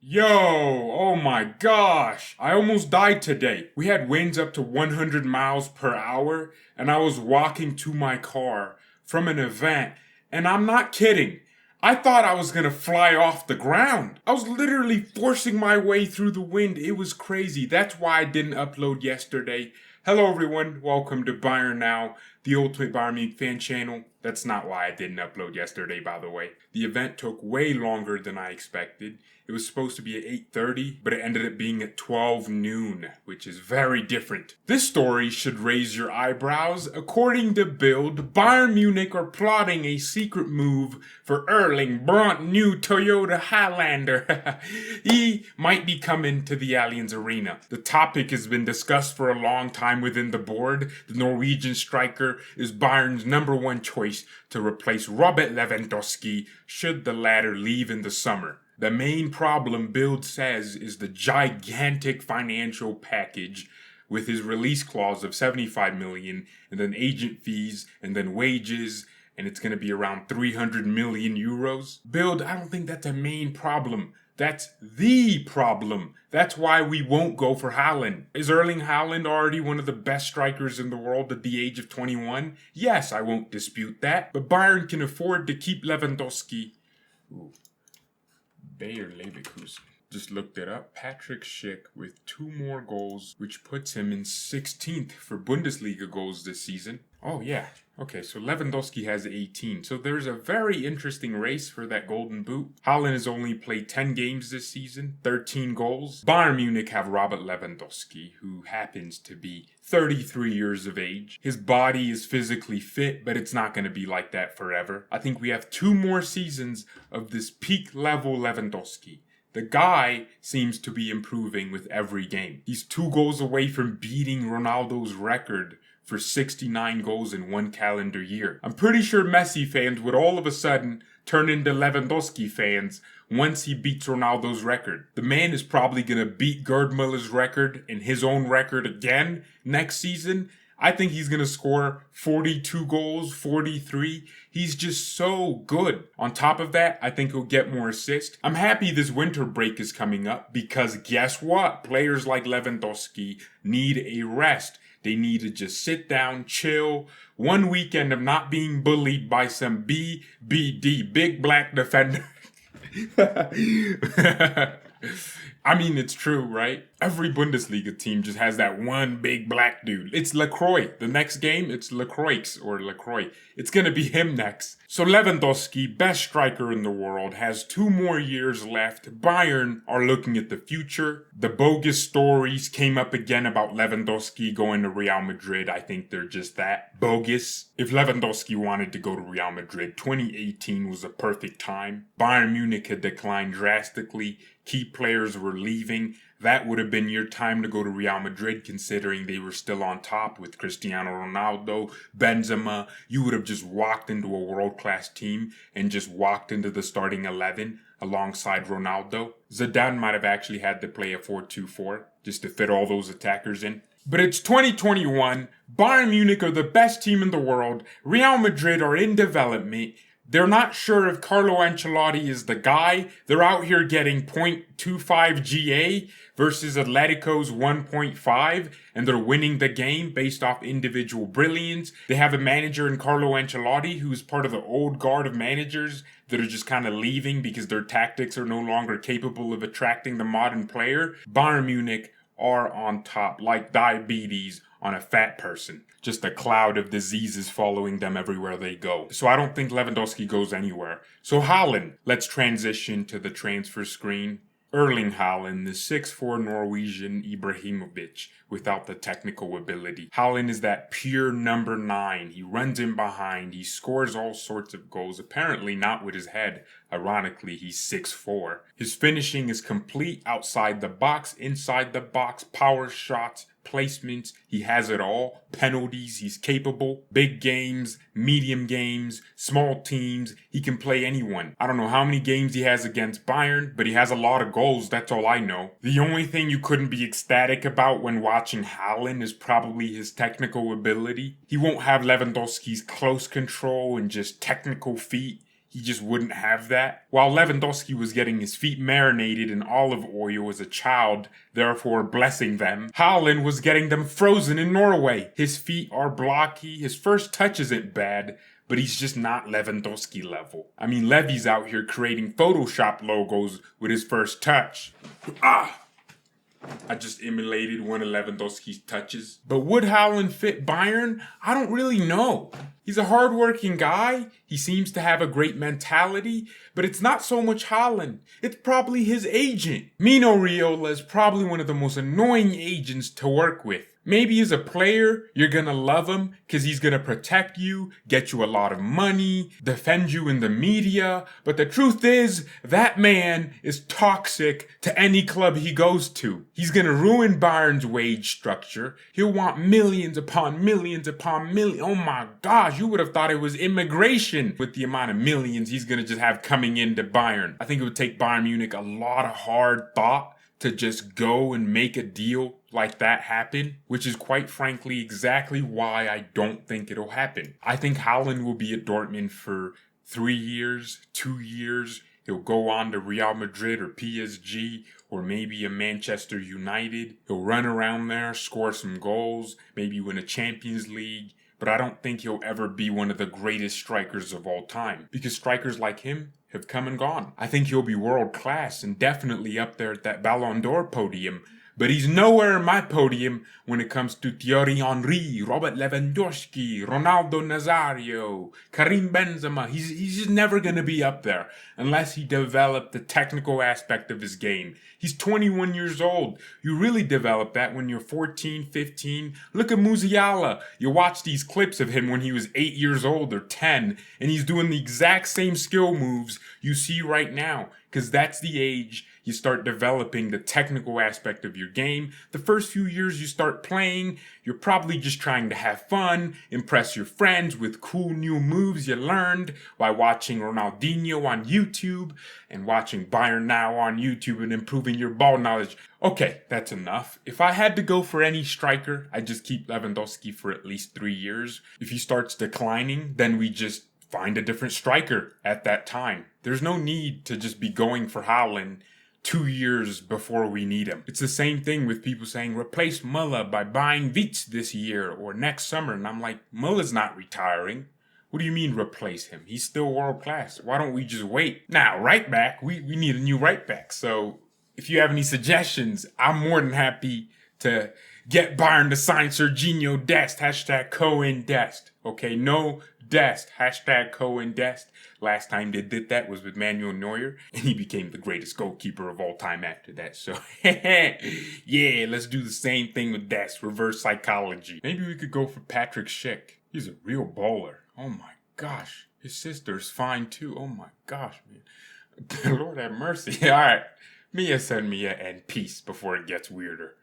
Yo, oh my gosh, I almost died today. We had winds up to 100 miles per hour, and I was walking to my car from an event, and I'm not kidding. I thought I was gonna fly off the ground. I was literally forcing my way through the wind. It was crazy. That's why I didn't upload yesterday. Hello everyone, welcome to Bayern Now, the ultimate Bayern Munich fan channel. That's not why I didn't upload yesterday, by the way. The event took way longer than I expected. It was supposed to be at 8:30, but it ended up being at 12 noon, which is very different. This story should raise your eyebrows. According to Bild, Bayern Munich are plotting a secret move for Erling brand new Toyota Highlander. He might be coming to the Allianz Arena. The topic has been discussed for a long time within the board. The Norwegian striker is Bayern's number one choice to replace Robert Lewandowski should the latter leave in the summer. The main problem, Bild says, is the gigantic financial package with his release clause of 75 million and then agent fees and then wages, and it's going to be around 300 million euros. Bild, I don't think that's a main problem. That's the problem. That's why we won't go for Haaland. Is Erling Haaland already one of the best strikers in the world at the age of 21? Yes, I won't dispute that. But Bayern can afford to keep Lewandowski. Ooh. Bayer Leverkusen. Just looked it up. Patrick Schick with 2 more goals, which puts him in 16th for Bundesliga goals this season. Oh yeah. Okay, so Lewandowski has 18. So there's a very interesting race for that golden boot. Haaland has only played 10 games this season, 13 goals. Bayern Munich have Robert Lewandowski, who happens to be 33 years of age. His body is physically fit, but it's not going to be like that forever. I think we have 2 more seasons of this peak level Lewandowski. The guy seems to be improving with every game. He's 2 goals away from beating Ronaldo's record for 69 goals in 1 calendar year. I'm pretty sure Messi fans would all of a sudden turn into Lewandowski fans once he beats Ronaldo's record. The man is probably going to beat Gerd Muller's record and his own record again next season. I think he's going to score 42 goals, 43. He's just so good. On top of that, I think he'll get more assists. I'm happy this winter break is coming up because guess what? Players like Lewandowski need a rest. They need to just sit down, chill, 1 weekend of not being bullied by some BBD, big black defender. I mean, it's true, right? Every Bundesliga team just has that one big black dude. It's Lacroix. The next game, it's Lacroix or Lacroix. It's going to be him next. So Lewandowski, best striker in the world, has 2 more years left. Bayern are looking at the future. The bogus stories came up again about Lewandowski going to Real Madrid. I think they're just that bogus. If Lewandowski wanted to go to Real Madrid, 2018 was a perfect time. Bayern Munich had declined drastically. Key players were leaving. That would have been your time to go to Real Madrid, considering they were still on top with Cristiano Ronaldo, Benzema. You would have just walked into a world-class team and just walked into the starting 11 alongside Ronaldo. Zidane might have actually had to play a 4-2-4 just to fit all those attackers in. But it's 2021. Bayern Munich are the best team in the world. Real Madrid are in development. They're not sure if Carlo Ancelotti is the guy. They're out here getting 0.25 GA versus Atletico's 1.5, and they're winning the game based off individual brilliance. They have a manager in Carlo Ancelotti who's part of the old guard of managers that are just kind of leaving because their tactics are no longer capable of attracting the modern player. Bayern Munich are on top like diabetes on a fat person. Just a cloud of diseases following them everywhere they go. So I don't think Lewandowski goes anywhere. So Haaland, let's transition to the transfer screen. Erling Haaland, the 6'4" Norwegian Ibrahimovic without the technical ability. Haaland is that pure number 9. He runs in behind. He scores all sorts of goals. Apparently not with his head. Ironically, he's 6'4". His finishing is complete outside the box, inside the box, power shots, placements. He has it all. Penalties, he's capable. Big games, medium games, small teams. He can play anyone. I don't know how many games he has against Bayern, but he has a lot of goals. That's all I know. The only thing you couldn't be ecstatic about when watching Haaland is probably his technical ability. He won't have Lewandowski's close control and just technical feet. he just wouldn't have that. While Lewandowski was getting his feet marinated in olive oil as a child, therefore blessing them, Haaland was getting them frozen in Norway. His feet are blocky, his first touch isn't bad, but he's just not Lewandowski level. I mean, Levy's out here creating Photoshop logos with his first touch. I just emulated one of Lewandowski's touches. But would Haaland fit Bayern? I don't really know. He's a hardworking guy. He seems to have a great mentality, but it's not so much Haaland. It's probably his agent. Mino Raiola is probably one of the most annoying agents to work with. Maybe as a player, you're gonna love him because he's gonna protect you, get you a lot of money, defend you in the media. But the truth is, that man is toxic to any club he goes to. He's gonna ruin Bayern's wage structure. He'll want millions upon millions upon millions. Oh my gosh, you would have thought it was immigration with the amount of millions he's gonna just have coming into Bayern. I think it would take Bayern Munich a lot of hard thought to just go and make a deal like that happen, which is quite frankly exactly why I don't think it'll happen. I think Haaland will be at Dortmund for 3 years, 2 years. He'll go on to Real Madrid or PSG or maybe a Manchester United. He'll run around there, score some goals, maybe win a Champions League. But I don't think he'll ever be one of the greatest strikers of all time, because strikers like him have come and gone. I think he'll be world class and definitely up there at that Ballon d'Or podium, but he's nowhere in my podium when it comes to Thierry Henry, Robert Lewandowski, Ronaldo Nazario, Karim Benzema. He's just never going to be up there unless he developed the technical aspect of his game. He's 21 years old. You really develop that when you're 14, 15. Look at Musiala. You watch these clips of him when he was 8 years old or 10, and he's doing the exact same skill moves you see right now, because that's the age you start developing the technical aspect of your game. The first few years you start playing, you're probably just trying to have fun, impress your friends with cool new moves you learned by watching Ronaldinho on YouTube and watching BayernNow on YouTube and improving your ball knowledge. Okay, that's enough. If I had to go for any striker, I'd just keep Lewandowski for at least 3 years. If he starts declining, then we just find a different striker at that time. There's no need to just be going for Haaland 2 years before we need him. It's the same thing with people saying, replace Muller by buying Vitz this year or next summer. And I'm like, Muller's not retiring. What do you mean replace him? He's still world class. Why don't we just wait? Now, right back, we need a new right back. So if you have any suggestions, I'm more than happy to get Bayern to sign Serginho Dest. Hashtag Cohen Dest. Okay, no Dest. Hashtag Cohen Dest. Last time they did that was with Manuel Neuer, and he became the greatest goalkeeper of all time after that. So, yeah, let's do the same thing with Dest. Reverse psychology. Maybe we could go for Patrick Schick. He's a real baller. Oh my gosh. His sister's fine too. Oh my gosh, man. Lord have mercy. All right. Mia, send me and peace before it gets weirder.